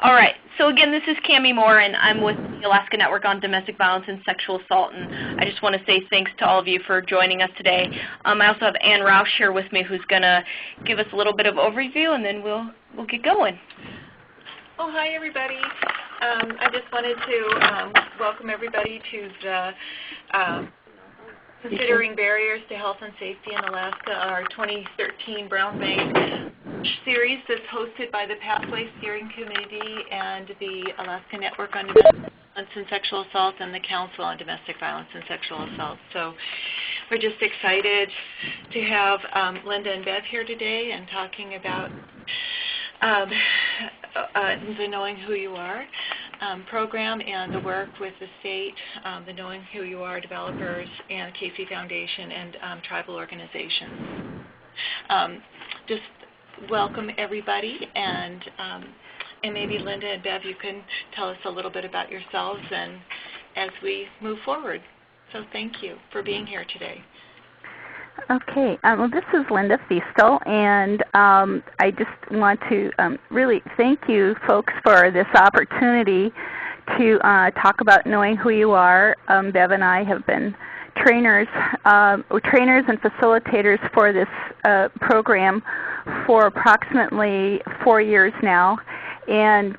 All right. So again, this is Cammie Moore, and I'm with the Alaska Network on Domestic Violence and Sexual Assault. And I just want to say thanks to all of you for joining us today. I also have Ann Roush here with me, who's going to give us a little bit of overview, and then we'll get going. Oh, hi, everybody. I just wanted to welcome everybody to the Considering Barriers to Health and Safety in Alaska, our 2013 Brown Bank series that's hosted by the Pathway Steering Committee and the Alaska Network on Domestic Violence and Sexual Assault and the Council on Domestic Violence and Sexual Assault. So we're just excited to have Linda and Bev here today and talking about the Knowing Who You Are program and the work with the state, the Knowing Who You Are developers and Casey Foundation and tribal organizations. Just welcome everybody, and maybe Linda and Bev, you can tell us a little bit about yourselves and as we move forward. So thank you for being here today. Okay, well, this is Linda Feastel, and I just want to really thank you folks for this opportunity to talk about Knowing Who You Are. Bev and I have been trainers and facilitators for this program for approximately 4 years now, and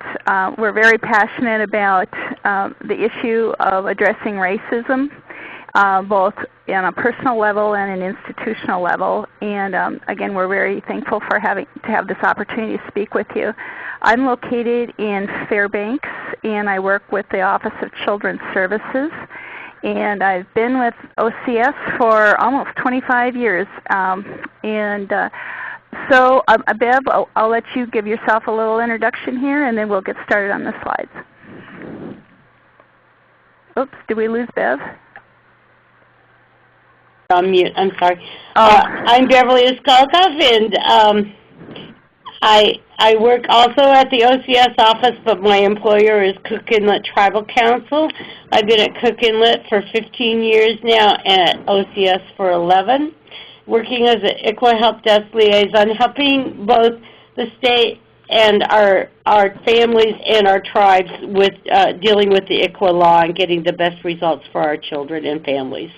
we're very passionate about the issue of addressing racism, both on a personal level and an institutional level. And again, we're very thankful for having this opportunity to speak with you. I'm located in Fairbanks, and I work with the Office of Children's Services. And I've been with OCS for almost 25 years. So Bev, I'll let you give yourself a little introduction here, and then we'll get started on the slides. Oops, did we lose Bev? On mute, I'm sorry. I'm Beverly Iskalkov, and I work also at the OCS office, but my employer is Cook Inlet Tribal Council. I've been at Cook Inlet for 15 years now, and at OCS for 11, working as an ICWA Help Desk liaison, helping both the state and our families and our tribes with dealing with the ICWA law and getting the best results for our children and families.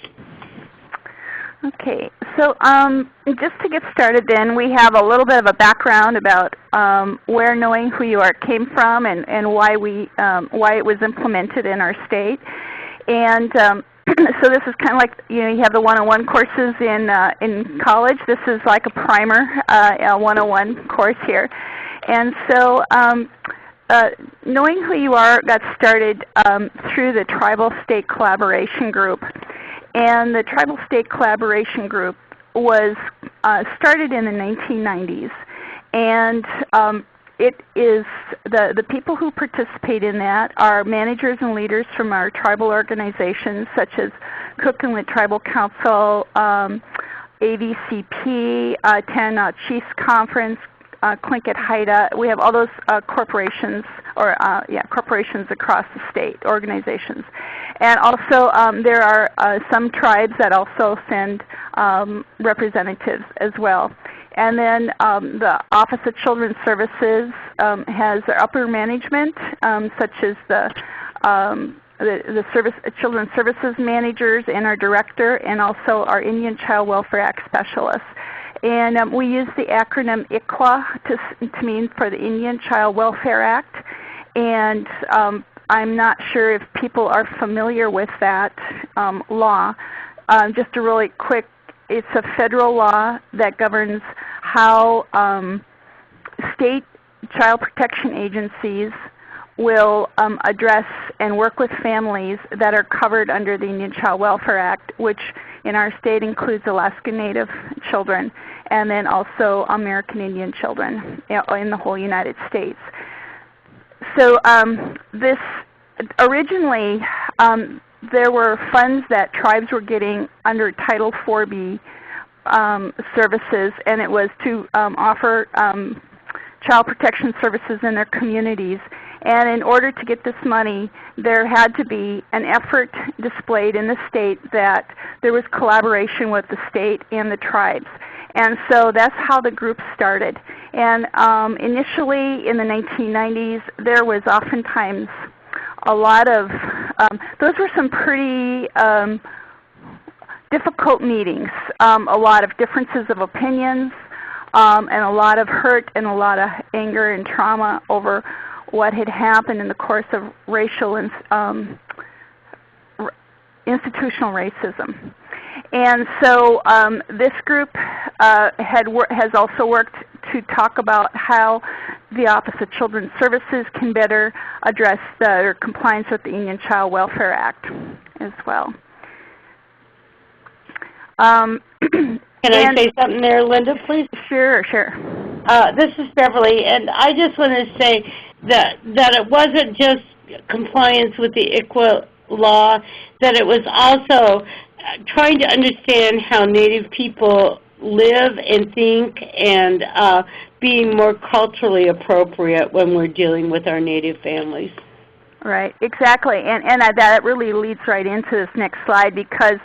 Okay, so just to get started then, we have a little bit of a background about where Knowing Who You Are came from and why it was implemented in our state. And so this is kind of like, you have the 101 courses in college. This is like a primer, a 101 course here. And so Knowing Who You Are got started through the Tribal State Collaboration Group. And the Tribal State Collaboration Group was started in the 1990s. And it is the people who participate in that are managers and leaders from our tribal organizations such as Cook Inlet Tribal Council, AVCP, Tanana Chiefs Conference, Tlingit Haida. We have all those corporations, corporations across the state, organizations. And also there are some tribes that also send representatives as well. And then the Office of Children's Services has their upper management, such as the Children's Services managers and our director, and also our Indian Child Welfare Act specialists. And we use the acronym ICWA to mean for the Indian Child Welfare Act. And I'm not sure if people are familiar with that law. Just a really quick, it's a federal law that governs how state child protection agencies will address and work with families that are covered under the Indian Child Welfare Act, which in our state includes Alaska Native children and then also American Indian children in the whole United States. So this originally there were funds that tribes were getting under Title 4B services, and it was to offer child protection services in their communities. And in order to get this money, there had to be an effort displayed in the state that there was collaboration with the state and the tribes. And so that's how the group started. And initially in the 1990s, there was oftentimes a lot of, those were some pretty difficult meetings, a lot of differences of opinions, and a lot of hurt and a lot of anger and trauma over what had happened in the course of racial and institutional racism. And so this group has also worked to talk about how the Office of Children's Services can better address their compliance with the Indian Child Welfare Act as well. Can I say something there, Linda, please? Sure, sure. This is Beverly, and I just want to say that it wasn't just compliance with the ICWA law, that it was also trying to understand how Native people live and think, and being more culturally appropriate when we're dealing with our Native families. Right, exactly, and that really leads right into this next slide, because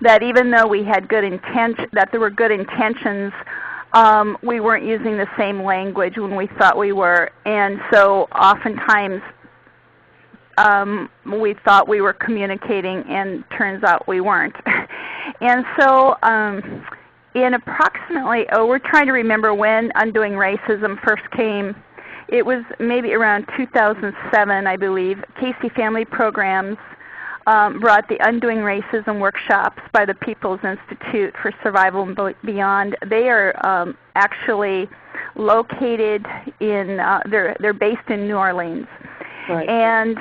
that even though we had good that there were good intentions, we weren't using the same language when we thought we were, and so oftentimes we thought we were communicating, and turns out we weren't. And so in approximately, we're trying to remember when Undoing Racism first came. It was maybe around 2007, I believe. Casey Family Programs brought the Undoing Racism workshops by the People's Institute for Survival and Beyond. They are actually located in, they're based in New Orleans. Right. And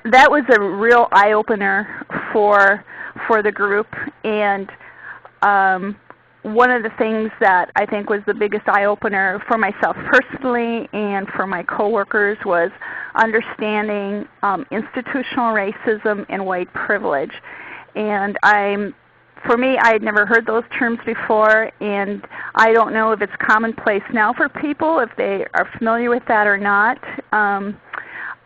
that was a real eye-opener for the group. And one of the things that I think was the biggest eye-opener for myself personally and for my coworkers was understanding institutional racism and white privilege. And for me, I had never heard those terms before, and I don't know if it's commonplace now for people, if they are familiar with that or not.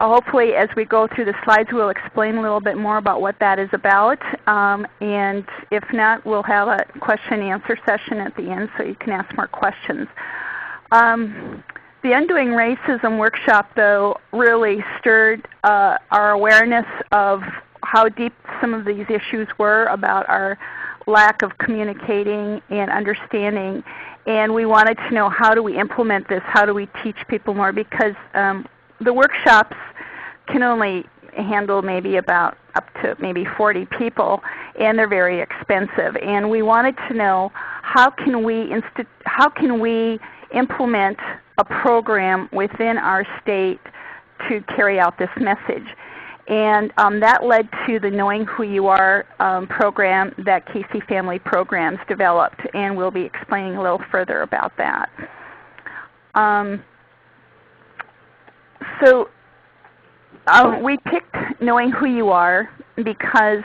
Hopefully, as we go through the slides, we'll explain a little bit more about what that is about. And if not, we'll have a question and answer session at the end so you can ask more questions. The Undoing Racism workshop, though, really stirred our awareness of how deep some of these issues were about our lack of communicating and understanding. And we wanted to know, how do we implement this? How do we teach people more? Because the workshops can only handle maybe about up to maybe 40 people, and they're very expensive. And we wanted to know, how can we implement a program within our state to carry out this message? And that led to the Knowing Who You Are program that Casey Family Programs developed, and we'll be explaining a little further about that. So we picked Knowing Who You Are because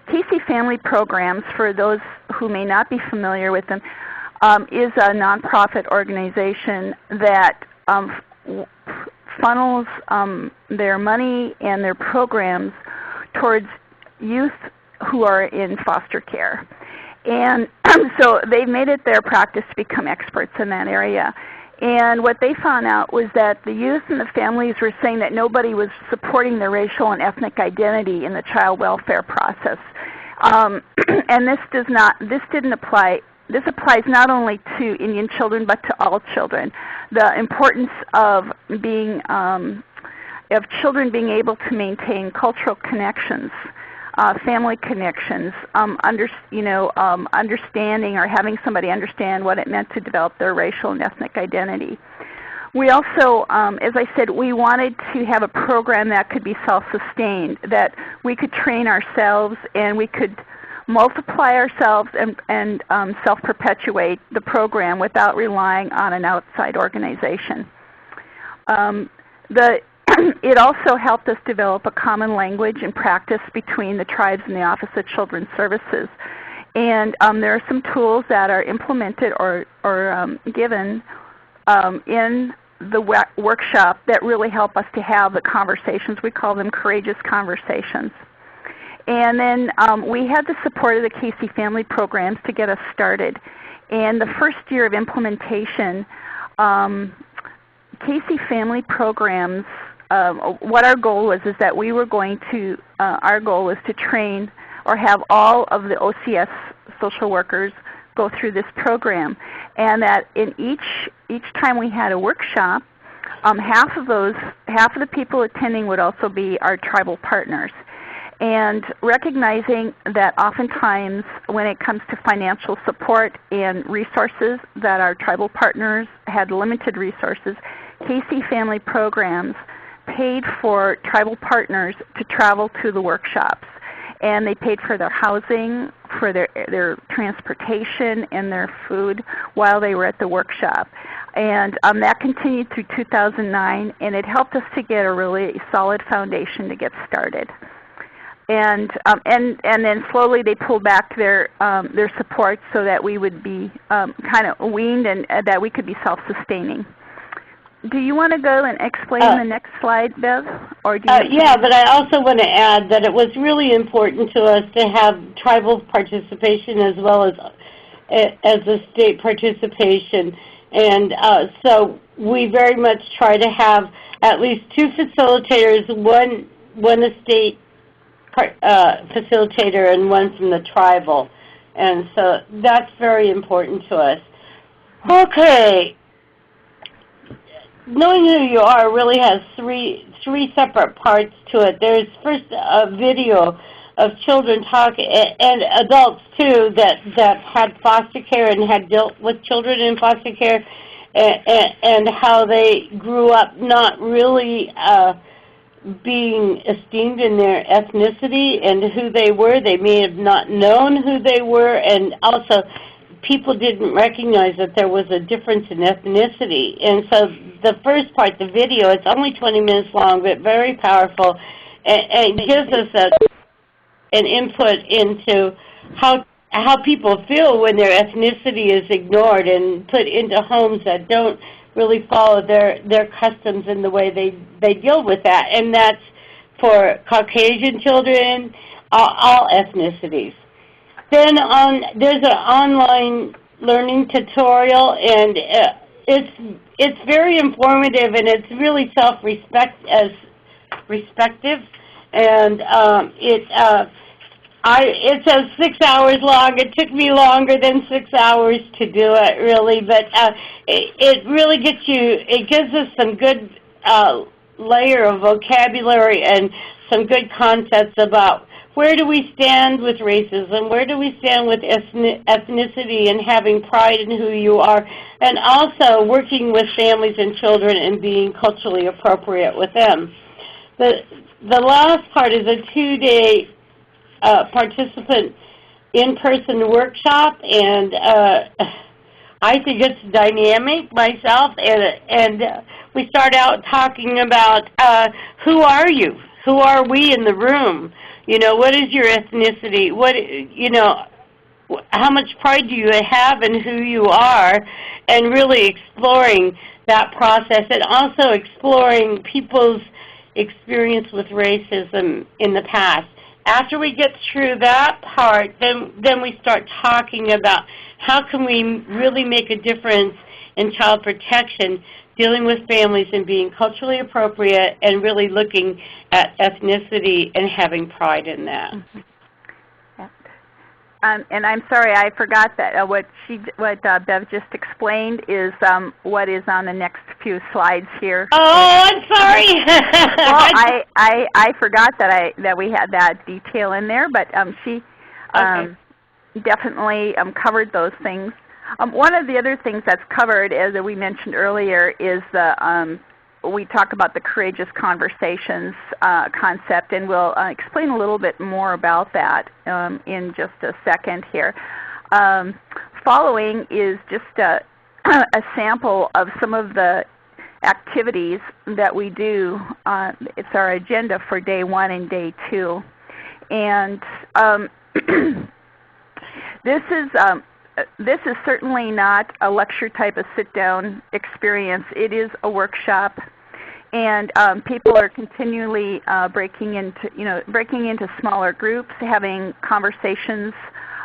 Casey Family Programs, for those who may not be familiar with them, is a nonprofit organization that funnels their money and their programs towards youth who are in foster care. And so they've made it their practice to become experts in that area. And what they found out was that the youth and the families were saying that nobody was supporting their racial and ethnic identity in the child welfare process. And this applies not only to Indian children but to all children. The importance of children being able to maintain cultural connections, family connections, understanding or having somebody understand what it meant to develop their racial and ethnic identity. We also, as I said, we wanted to have a program that could be self-sustained, that we could train ourselves and we could multiply ourselves and self-perpetuate the program without relying on an outside organization. It also helped us develop a common language and practice between the tribes and the Office of Children's Services. And there are some tools that are implemented or given in the workshop that really help us to have the conversations. We call them courageous conversations. And then we had the support of the Casey Family Programs to get us started. And the first year of implementation, Casey Family Programs, what our goal was is that we were going to, our goal was to train or have all of the OCS social workers go through this program. And that in each time we had a workshop, half of the people attending would also be our tribal partners. And recognizing that oftentimes when it comes to financial support and resources that our tribal partners had limited resources, Casey Family Programs paid for tribal partners to travel to the workshops. And they paid for their housing, for their transportation, and their food while they were at the workshop. And that continued through 2009, and it helped us to get a really solid foundation to get started. And then slowly they pulled back their support so that we would be kind of weaned and that we could be self-sustaining. Do you want to go and explain the next slide, Bev? Or do you yeah, but I also want to add that it was really important to us to have tribal participation as well as the state participation. And so we very much try to have at least 2 facilitators, one a state facilitator and one from the tribal. And so that's very important to us. Okay. Knowing who you are really has three separate parts to it. There's first a video of children talking, and adults too, that had foster care and had dealt with children in foster care, and how they grew up not really being esteemed in their ethnicity and who they were. They may have not known who they were, and also people didn't recognize that there was a difference in ethnicity. And so the first part, the video, it's only 20 minutes long, but very powerful, and gives us an input into how people feel when their ethnicity is ignored and put into homes that don't really follow their customs and the way they deal with that. And that's for Caucasian children, all ethnicities. Then there's an online learning tutorial, and it's very informative, and it's really respective, and it says 6 hours long. It took me longer than 6 hours to do it, really, but it really gives us some good layer of vocabulary and some good concepts about where do we stand with racism, where do we stand with ethnicity and having pride in who you are, and also working with families and children and being culturally appropriate with them. The last part is a 2-day participant in-person workshop, and I think it's dynamic myself, and we start out talking about who are you? Who are we in the room? You know, what is your ethnicity? How much pride do you have in who you are, and really exploring that process, and also exploring people's experience with racism in the past. After we get through that part, then we start talking about how can we really make a difference in child protection, dealing with families and being culturally appropriate, and really looking at ethnicity and having pride in that. Mm-hmm. Yeah. And I'm sorry, I forgot that what Bev just explained is what is on the next few slides here. Oh, I'm sorry. Well, I forgot that we had that detail in there, but she definitely covered those things. One of the other things that's covered, as we mentioned earlier, is we talk about the courageous conversations concept, and we'll explain a little bit more about that in just a second here. Following is just a sample of some of the activities that we do. It's our agenda for day 1 and day 2. And this is certainly not a lecture type of sit-down experience. It is a workshop, And people are continually breaking into smaller groups, having conversations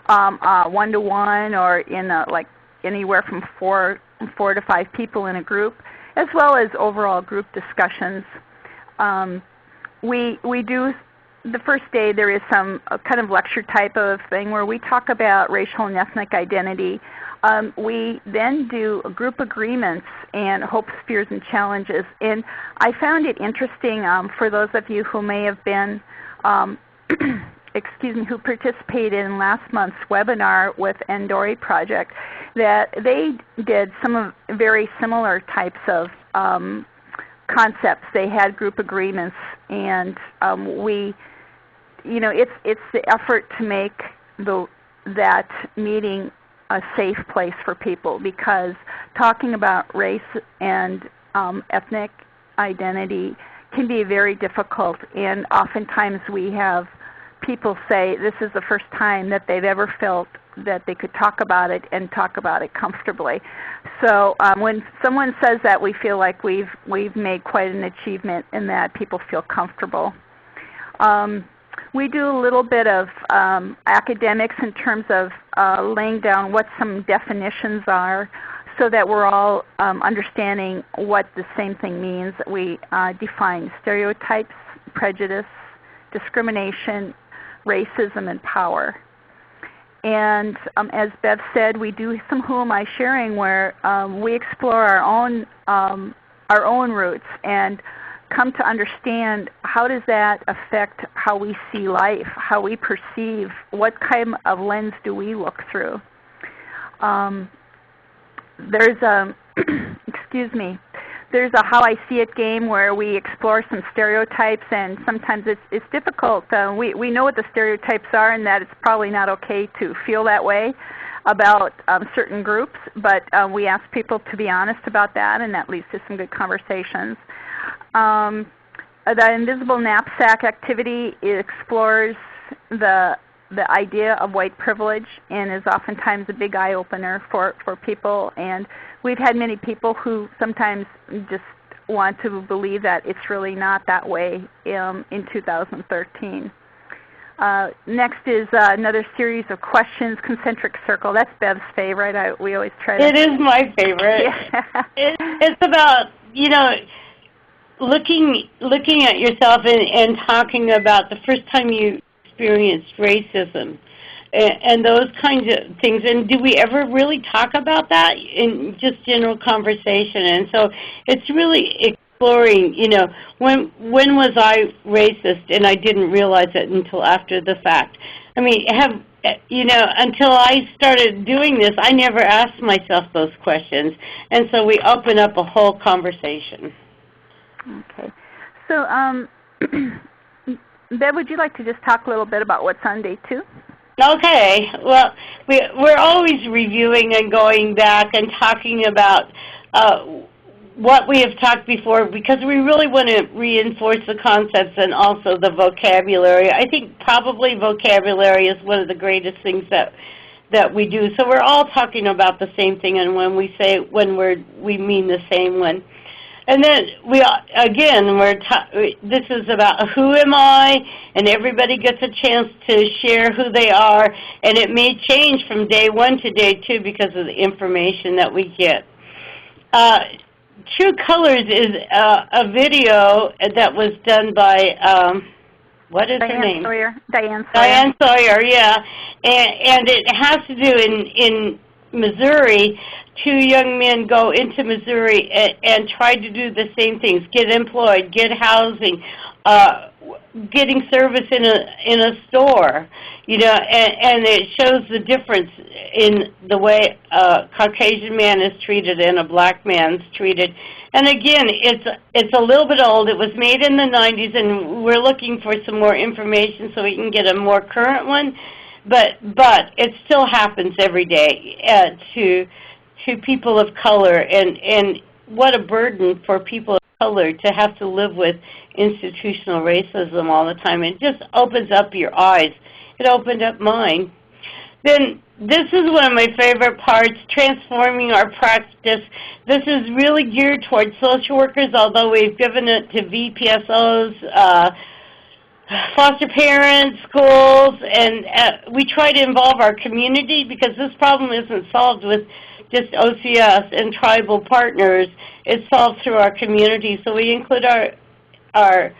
one-to-one or in like anywhere from four to 5 people in a group, as well as overall group discussions. We do, the first day there is some kind of lecture type of thing where we talk about racial and ethnic identity. We then do group agreements and hopes, fears, and challenges. And I found it interesting for those of you who may have been, who participated in last month's webinar with Endori Project, that they did some of very similar types of concepts. They had group agreements, and it's the effort to make that meeting a safe place for people, because talking about race and ethnic identity can be very difficult, and oftentimes we have people say this is the first time that they've ever felt that they could talk about it and talk about it comfortably. So when someone says that, we feel like we've made quite an achievement in that people feel comfortable. We do a little bit of academics in terms of laying down what some definitions are so that we're all understanding what the same thing means. We define stereotypes, prejudice, discrimination, racism, and power. And as Bev said, we do some Who Am I Sharing, where we explore our own roots and come to understand how does that affect how we see life, how we perceive, what kind of lens do we look through. There's a, there's a How I See It game where we explore some stereotypes, and sometimes it's difficult. We know what the stereotypes are and that it's probably not okay to feel that way about certain groups, but we ask people to be honest about that, and that leads to some good conversations. The Invisible Knapsack activity explores the idea of white privilege and is oftentimes a big eye-opener for people. And we've had many people who sometimes just want to believe that it's really not that way in 2013. Next is another series of questions, concentric circle. That's Bev's favorite. We always try to. It is my favorite. Yeah. It's about, looking at yourself and talking about the first time you experienced racism and those kinds of things. And do we ever really talk about that in just general conversation? And so it's really exploring, when was I racist and I didn't realize it until after the fact. I mean, until I started doing this, I never asked myself those questions. And so we open up a whole conversation. Okay. So, Bev, would you like to just talk a little bit about what's on day 2? Okay. Well, we're always reviewing and going back and talking about what we have talked before, because we really want to reinforce the concepts and also the vocabulary. I think probably vocabulary is one of the greatest things that we do. So we're all talking about the same thing, and when we say we mean the same one. And then this is about who am I, and everybody gets a chance to share who they are, and it may change from day 1 to day 2 because of the information that we get. True Colors is a video that was done by, what is her name? Diane Sawyer. Diane Sawyer, yeah. And it has to do in Missouri. 2 young men go into Missouri and try to do the same things: get employed, get housing, getting service in a store, and it shows the difference in the way a Caucasian man is treated and a black man's treated. And again, it's a little bit old. It was made in the 90s, and we're looking for some more information so we can get a more current one. But it still happens every day to people of color, and what a burden for people of color to have to live with institutional racism all the time. It just opens up your eyes. It opened up mine. Then this is one of my favorite parts, transforming our practice. This is really geared towards social workers, although we've given it to VPSOs, foster parents, schools, and we try to involve our community because this problem isn't solved with just OCS and tribal partners. It's solved through our community. So we include our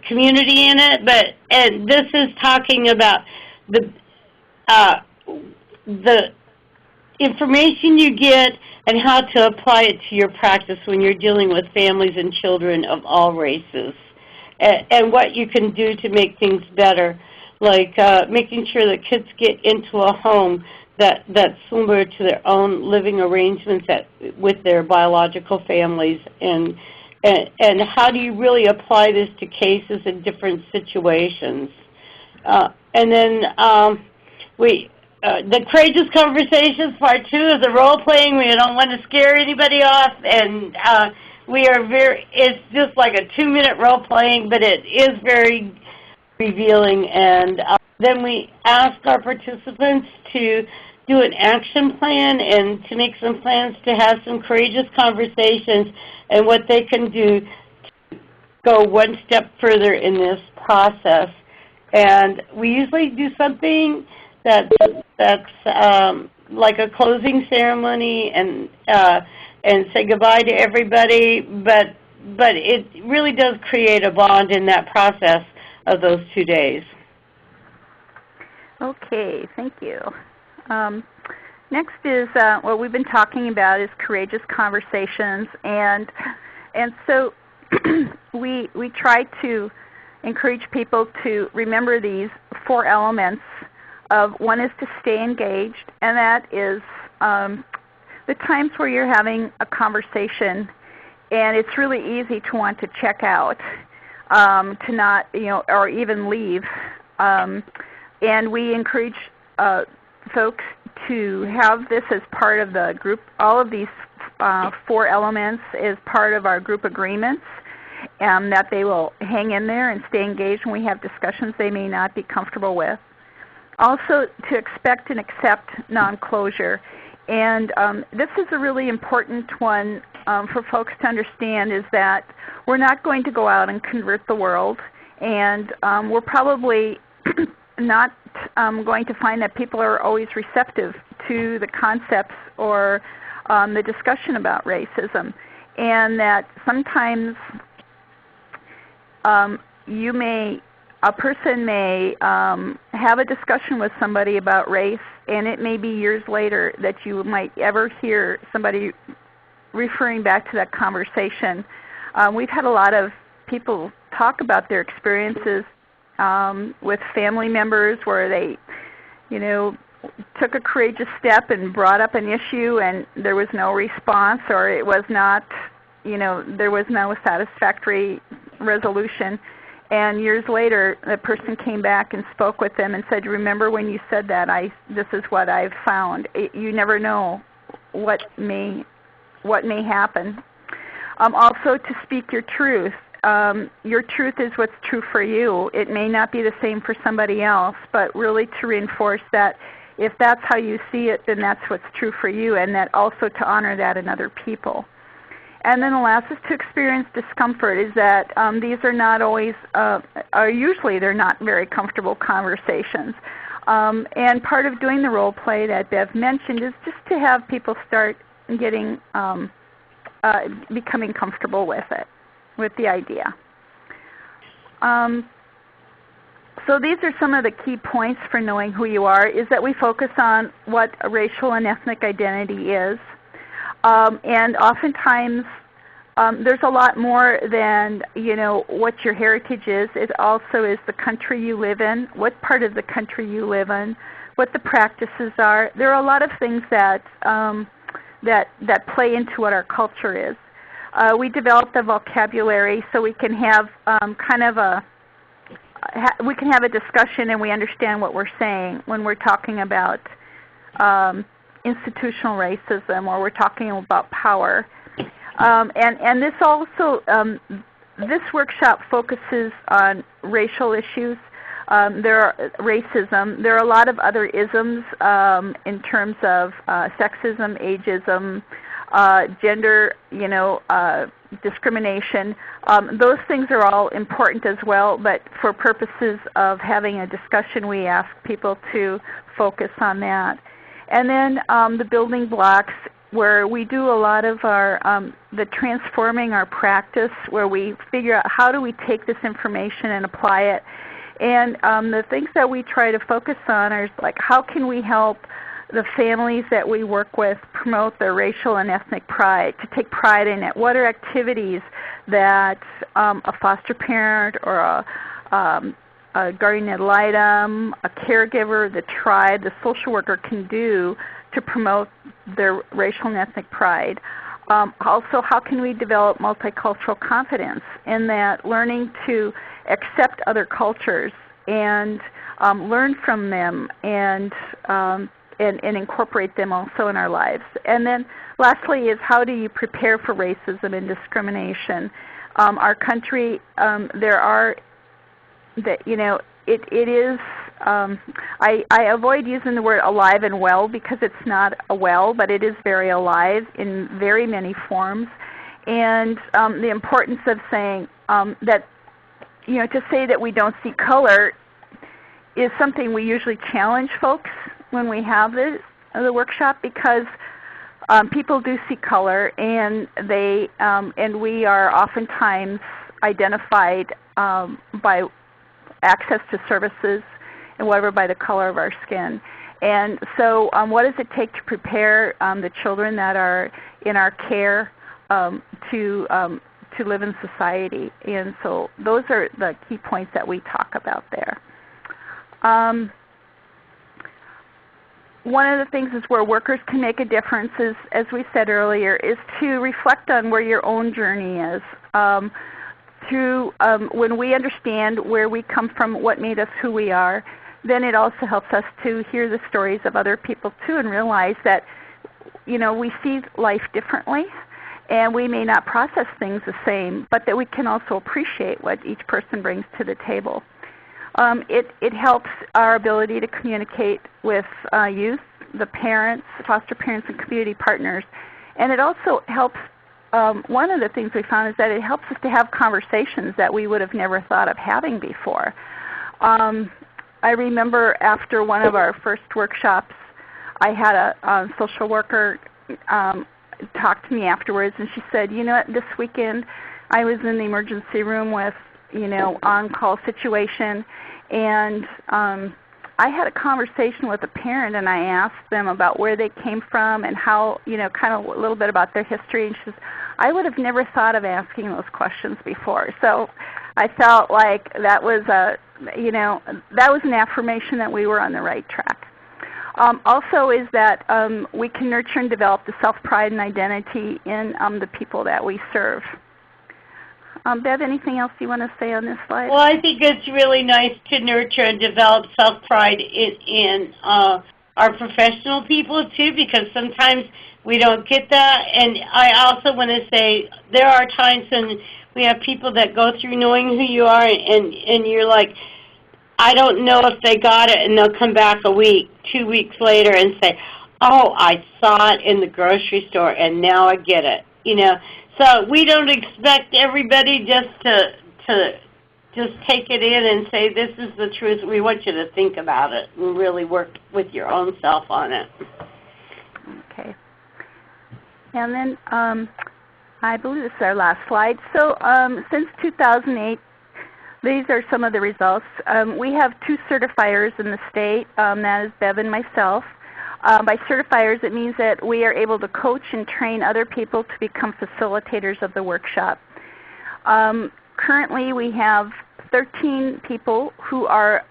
community in it, and this is talking about the information you get and how to apply it to your practice when you're dealing with families and children of all races, and what you can do to make things better, like making sure that kids get into a home that's similar to their own living arrangements with their biological families, and how do you really apply this to cases in different situations. And then the Courageous Conversations Part 2 is a role-playing. We don't want to scare anybody off, and it's just like a 2-minute role-playing, but it is very revealing. And then we ask our participants to do an action plan and to make some plans to have some courageous conversations and what they can do to go one step further in this process. And we usually do something that's like a closing ceremony and say goodbye to everybody, but it really does create a bond in that process of those 2 days. Okay, thank you. Next is what we've been talking about is courageous conversations, and so we try to encourage people to remember these 4 elements. One is to stay engaged, and that is the times where you're having a conversation, and it's really easy to want to check out, to not, or even leave. And we encourage folks to have this as part of the group. All of these 4 elements is part of our group agreements, that they will hang in there and stay engaged when we have discussions they may not be comfortable with. Also, to expect and accept non-closure. And this is a really important one for folks to understand, is that we're not going to go out and convert the world, and we're probably not going to find that people are always receptive to the concepts or the discussion about racism, and that sometimes a person may have a discussion with somebody about race, and it may be years later that you might ever hear somebody referring back to that conversation. We've had a lot of people talk about their experiences with family members where they, took a courageous step and brought up an issue and there was no response, or it was not, there was no satisfactory resolution. And years later, the person came back and spoke with them and said, "Remember when you said that? This is what I've found." You never know what may happen. Also, to speak your truth. Your truth is what's true for you. It may not be the same for somebody else, but really to reinforce that if that's how you see it, then that's what's true for you, and that also to honor that in other people. And then the last is to experience discomfort, is that these are not always, or usually they're not very comfortable conversations. And part of doing the role play that Bev mentioned is just to have people start getting, becoming comfortable with it, with the idea. So these are some of the key points for knowing who you are, is that we focus on what a racial and ethnic identity is. And oftentimes there's a lot more than, what your heritage is. It also is the country you live in, what part of the country you live in, what the practices are. There are a lot of things that, that play into what our culture is. We developed a vocabulary so we can have we can have a discussion and we understand what we're saying when we're talking about institutional racism, or we're talking about power. And this also, this workshop focuses on racial issues, There are racism. There are a lot of other isms in terms of sexism, ageism, gender, discrimination. Those things are all important as well, but for purposes of having a discussion, we ask people to focus on that. And then the building blocks, where we do a lot of our the transforming our practice, where we figure out how do we take this information and apply it. And the things that we try to focus on are like, how can we help the families that we work with promote their racial and ethnic pride, to take pride in it? What are activities that a foster parent or a guardian ad litem, a caregiver, the tribe, the social worker can do to promote their racial and ethnic pride? Also, how can we develop multicultural confidence in that, learning to accept other cultures and learn from them and incorporate them also in our lives? And then lastly is, how do you prepare for racism and discrimination? Our country, there are, it is, I avoid using the word alive and well, because it's not a well, but it is very alive in very many forms. And the importance of saying that, to say that we don't see color is something we usually challenge folks when we have the workshop, because people do see color, and and we are oftentimes identified by access to services and whatever by the color of our skin. And so what does it take to prepare the children that are in our care to live in society? And so those are the key points that we talk about there. One of the things is where workers can make a difference is, as we said earlier, is to reflect on where your own journey is. When we understand where we come from, what made us who we are, then it also helps us to hear the stories of other people too, and realize that we see life differently, and we may not process things the same, but that we can also appreciate what each person brings to the table. It helps our ability to communicate with youth, the parents, foster parents, and community partners. And it also helps, one of the things we found is that it helps us to have conversations that we would have never thought of having before. I remember after one of our first workshops, I had a social worker talk to me afterwards, and she said, this weekend I was in the emergency room with, on-call situation, and I had a conversation with a parent, and I asked them about where they came from and how, kind of a little bit about their history, and she says, I would have never thought of asking those questions before. So I felt like that was that was an affirmation that we were on the right track. Also is that we can nurture and develop the self-pride and identity in the people that we serve. Bev, anything else you want to say on this slide? Well, I think it's really nice to nurture and develop self-pride in our professional people too, because sometimes we don't get that. And I also want to say there are times when we have people that go through knowing who you are, and you're like, I don't know if they got it, and they'll come back a week, 2 weeks later and say, oh, I saw it in the grocery store, and now I get it. So we don't expect everybody just to just take it in and say, this is the truth. We want you to think about it and really work with your own self on it. Okay. And then I believe this is our last slide. So since 2008, these are some of the results. We have 2 certifiers in the state. That is Bev and myself. By certifiers, it means that we are able to coach and train other people to become facilitators of the workshop. Currently, we have 13 people who are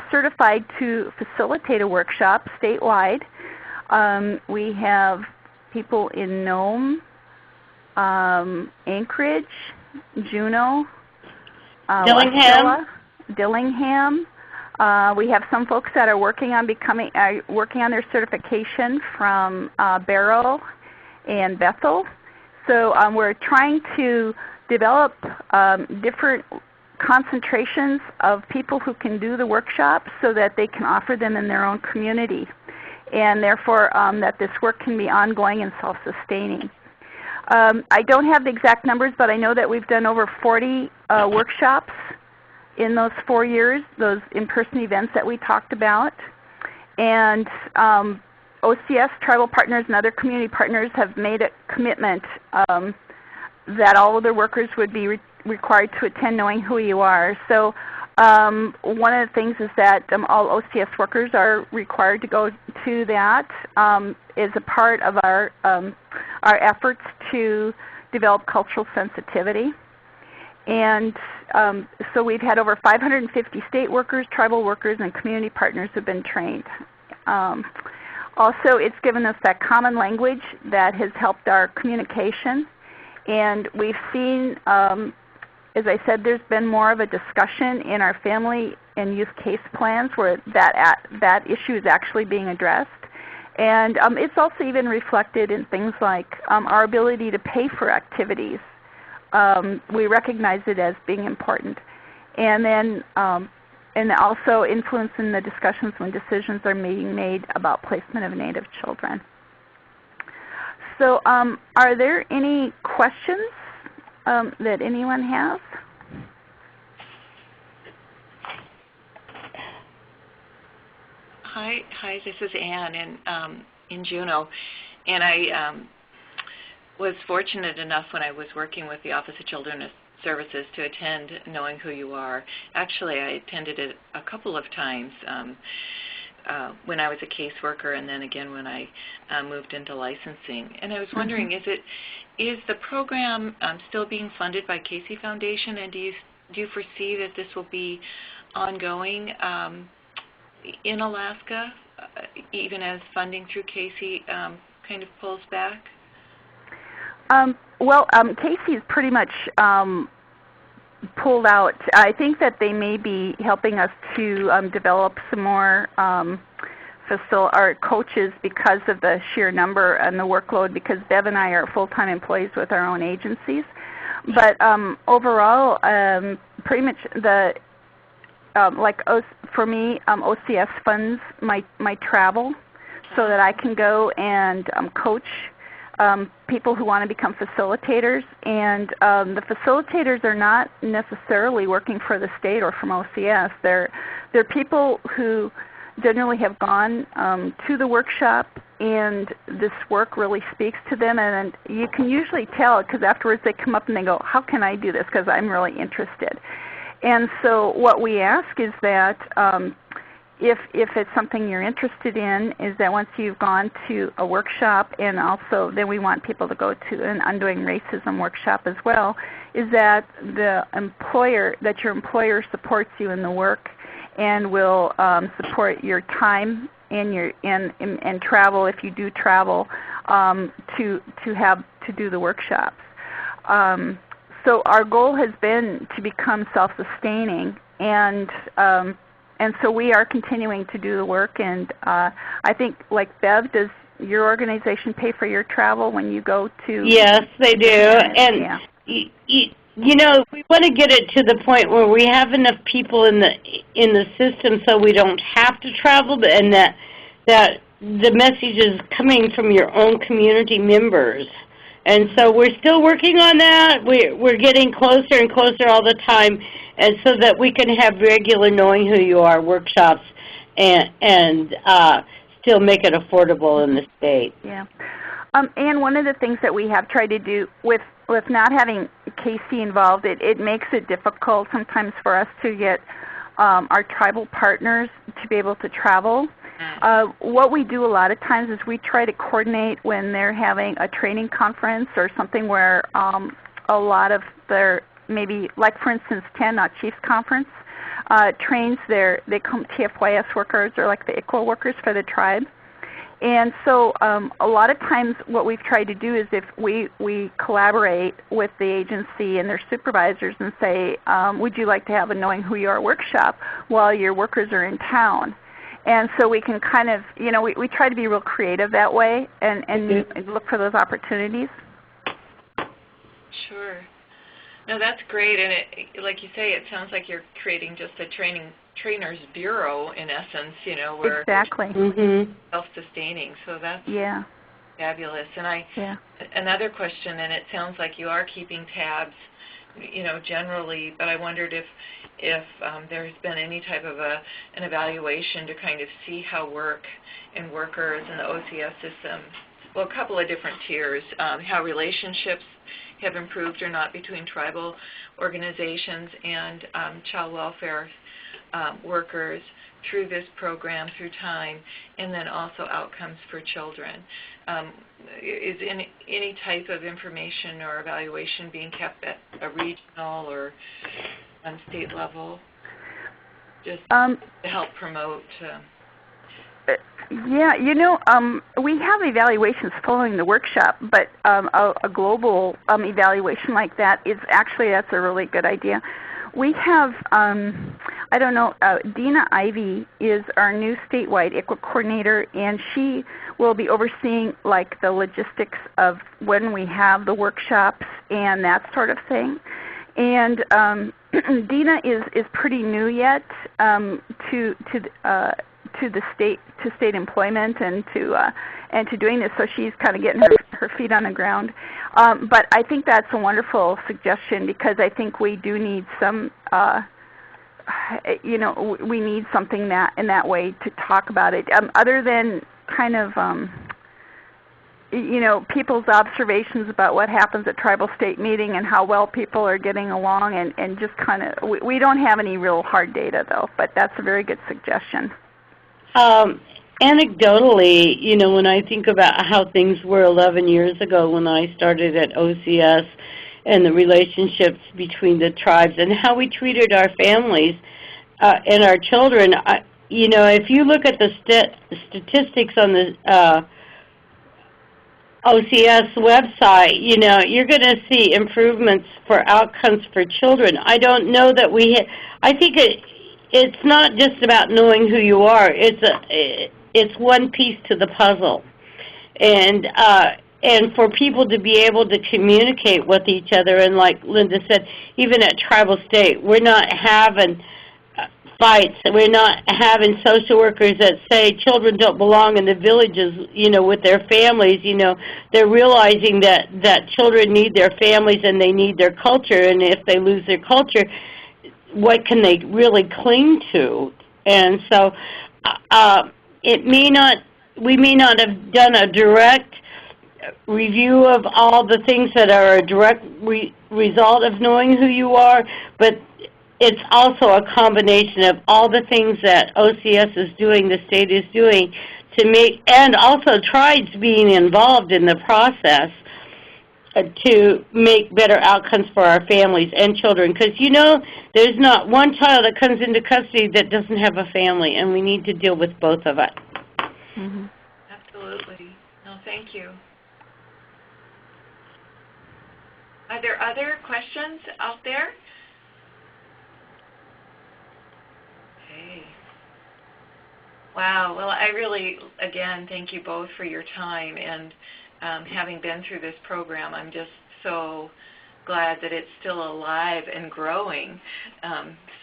certified to facilitate a workshop statewide. We have people in Nome, Anchorage, Juneau, Dillingham. We have some folks that are working on their certification from Barrow and Bethel. So we're trying to develop different concentrations of people who can do the workshops so that they can offer them in their own community, and therefore that this work can be ongoing and self-sustaining. I don't have the exact numbers, but I know that we've done over 40 workshops in those 4 years, those in-person events that we talked about. And OCS, tribal partners, and other community partners have made a commitment that all of their workers would be required to attend knowing who you are. So one of the things is that all OCS workers are required to go to that as a part of our efforts to develop cultural sensitivity. And so we've had over 550 state workers, tribal workers, and community partners who have been trained. Also, it's given us that common language that has helped our communication. And we've seen, as I said, there's been more of a discussion in our family and youth case plans where that issue is actually being addressed. And it's also even reflected in things like our ability to pay for activities. We recognize it as being important. And then and also influence in the discussions when decisions are being made about placement of Native children. So are there any questions that anyone has? Hi, this is Anne in Juneau, and I was fortunate enough when I was working with the Office of Children's Services to attend Knowing Who You Are. Actually, I attended it a couple of times when I was a caseworker, and then again when I moved into licensing. And I was wondering, is the program still being funded by Casey Foundation, and do you foresee that this will be ongoing in Alaska, even as funding through Casey kind of pulls back? Well, Casey's pretty much pulled out. I think that they may be helping us to develop some more our coaches because of the sheer number and the workload, because Bev and I are full-time employees with our own agencies. But overall, pretty much the for me, OCS funds my travel so that I can go and coach people who want to become facilitators. And the facilitators are not necessarily working for the state or from OCS. They're people who generally have gone to the workshop, and this work really speaks to them. And you can usually tell, because afterwards they come up and they go, how can I do this, because I'm really interested. And so what we ask is that if it's something you're interested in, is that once you've gone to a workshop, and also then we want people to go to an Undoing Racism workshop as well, is that your employer supports you in the work and will support your time and travel, if you do travel, to do the workshops. So our goal has been to become self-sustaining, and so we are continuing to do the work. And I think, like Bev, does your organization pay for your travel when you go to? Yes, they do. And yeah. you know, we want to get it to the point where we have enough people in the system so we don't have to travel, and that the message is coming from your own community members. And so we're still working on that. We're getting closer and closer all the time, and so that we can have regular Knowing Who You Are workshops and still make it affordable in the state. Yeah. And one of the things that we have tried to do with not having Casey involved, it makes it difficult sometimes for us to get our tribal partners to be able to travel. What we do a lot of times is we try to coordinate when they're having a training conference or something where a lot of their, maybe like for instance Chiefs Conference trains they come TFYS workers or like the ICWA workers for the tribe. And so a lot of times what we've tried to do is if we collaborate with the agency and their supervisors and say, would you like to have a Knowing Who You Are workshop while your workers are in town? And so we can kind of, we try to be real creative that way and look for those opportunities. Sure. No, that's great, and like you say, it sounds like you're creating just a trainer's bureau in essence, where Exactly. Mm-hmm. self-sustaining. So that's fabulous. And another question, and it sounds like you are keeping tabs, generally, but I wondered if there's been any type of an evaluation to kind of see how work and workers in the OCS system, well, a couple of different tiers, how relationships have improved or not between tribal organizations and child welfare workers through this program, through time, and then also outcomes for children. Is any type of information or evaluation being kept at a regional or on state level, just to help promote? Yeah, we have evaluations following the workshop, but a global evaluation like that is actually, that's a really good idea. We have, I don't know, Dina Ivey is our new statewide ICWA coordinator, and she will be overseeing like the logistics of when we have the workshops and that sort of thing. And Dina is pretty new yet to the state employment and to doing this, so she's kind of getting her feet on the ground. But I think that's a wonderful suggestion, because I think we do need some, we need something that in that way to talk about it, other than kind of people's observations about what happens at tribal state meeting and how well people are getting along, and just kind of, we don't have any real hard data though, but that's a very good suggestion. Anecdotally, when I think about how things were 11 years ago when I started at OCS, and the relationships between the tribes and how we treated our families and our children, if you look at the statistics on the OCS website, you're going to see improvements for outcomes for children. I don't know that I think it's not just about knowing who you are. It's one piece to the puzzle, and for people to be able to communicate with each other. And like Linda said, even at tribal state, we're not having fights. We're not having social workers that say children don't belong in the villages, with their families. They're realizing that children need their families and they need their culture, and if they lose their culture, what can they really cling to? And so we may not have done a direct review of all the things that are a direct result of knowing who you are, but it's also a combination of all the things that OCS is doing, the state is doing, to make, and also tribes being involved in the process to make better outcomes for our families and children. Because, there's not one child that comes into custody that doesn't have a family, and we need to deal with both of it. Mm-hmm. Absolutely. No, thank you. Are there other questions out there? Okay. Wow. Well, I really, again, thank you both for your time, and having been through this program, I'm just so glad that it's still alive and growing.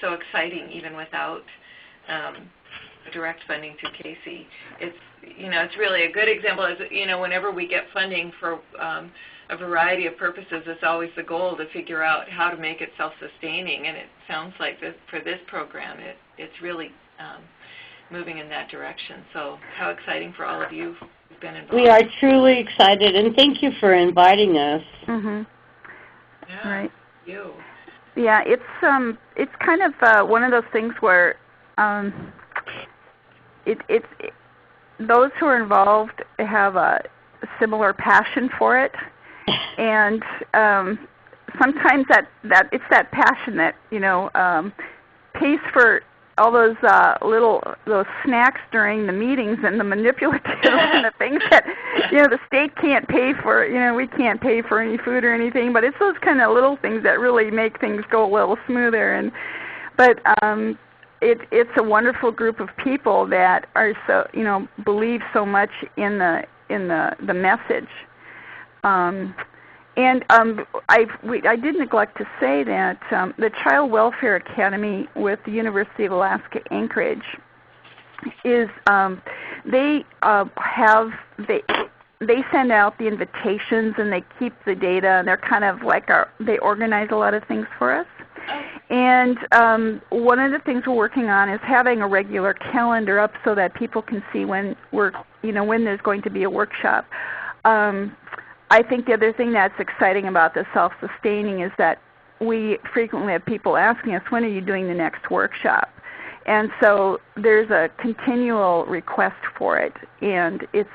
So exciting, even without direct funding through Casey. It's really a good example. As whenever we get funding for a variety of purposes, it's always the goal to figure out how to make it self-sustaining. And it sounds like for this program, it's really moving in that direction. So how exciting for all of you who've been involved. We are truly excited, and thank you for inviting us. Mm-hmm. Yeah, right. You. Yeah, it's kind of one of those things where it's those who are involved have a similar passion for it, and sometimes that it's that passion that pays for all those those snacks during the meetings and the manipulative and the things that the state can't pay for. We can't pay for any food or anything, but it's those kind of little things that really make things go a little smoother. But it's a wonderful group of people that are so believe so much in the message. And I did neglect to say that the Child Welfare Academy with the University of Alaska Anchorage is they send out the invitations and they keep the data, and they're kind of like they organize a lot of things for us. And one of the things we're working on is having a regular calendar up so that people can see when when there's going to be a workshop. I think the other thing that's exciting about the self-sustaining is that we frequently have people asking us, when are you doing the next workshop? And so there's a continual request for it, and it's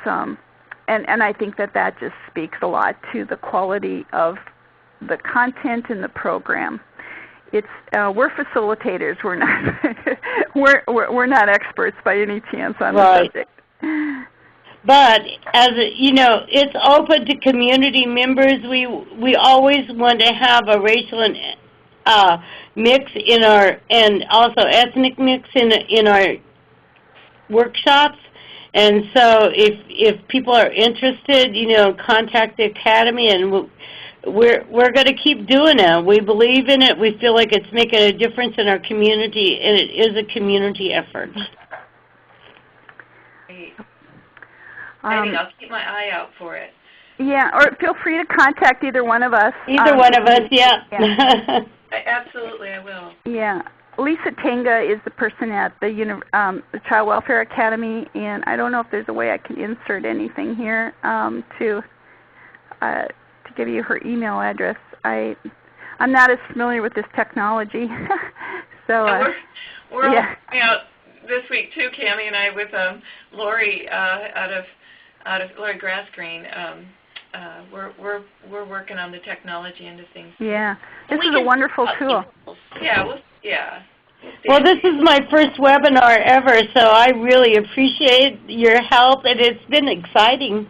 and I think that just speaks a lot to the quality of the content in the program. It's we're facilitators. We're not we're not experts by any chance on the subject. But as it's open to community members. We always want to have a racial and mix in our, and also ethnic mix in our workshops. And so if people are interested, contact the Academy, and we're going to keep doing it. We believe in it. We feel like it's making a difference in our community, and it is a community effort. I think I'll keep my eye out for it. Yeah, or feel free to contact either one of us. Either one of us, yeah. Absolutely, I will. Yeah. Lisa Tenga is the person at the Child Welfare Academy, and I don't know if there's a way I can insert anything here to give you her email address. I'm not as familiar with this technology, so we're all out this week too, Cammie and I, with Lori out of Lori Grassgreen. We're working on the technology into things. Yeah, this is a wonderful tool. Yeah, Well, this is my first webinar ever, so I really appreciate your help, and it's been exciting.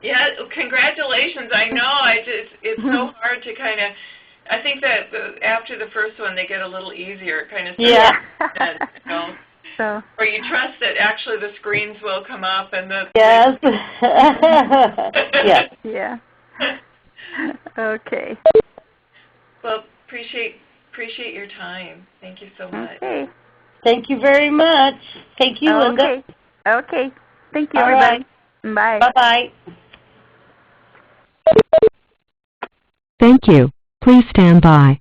Yeah, congratulations. I know. It's so hard to kind of. I think that after the first one, they get a little easier, kind of. Yeah. So. Or you trust that actually the screens will come up and the. Yes. Yes. Yeah. Okay. Well, appreciate your time. Thank you so much. Okay. Thank you very much. Thank you, Linda. Okay. Thank you, all everybody. Right. Bye. Bye-bye. Thank you. Please stand by.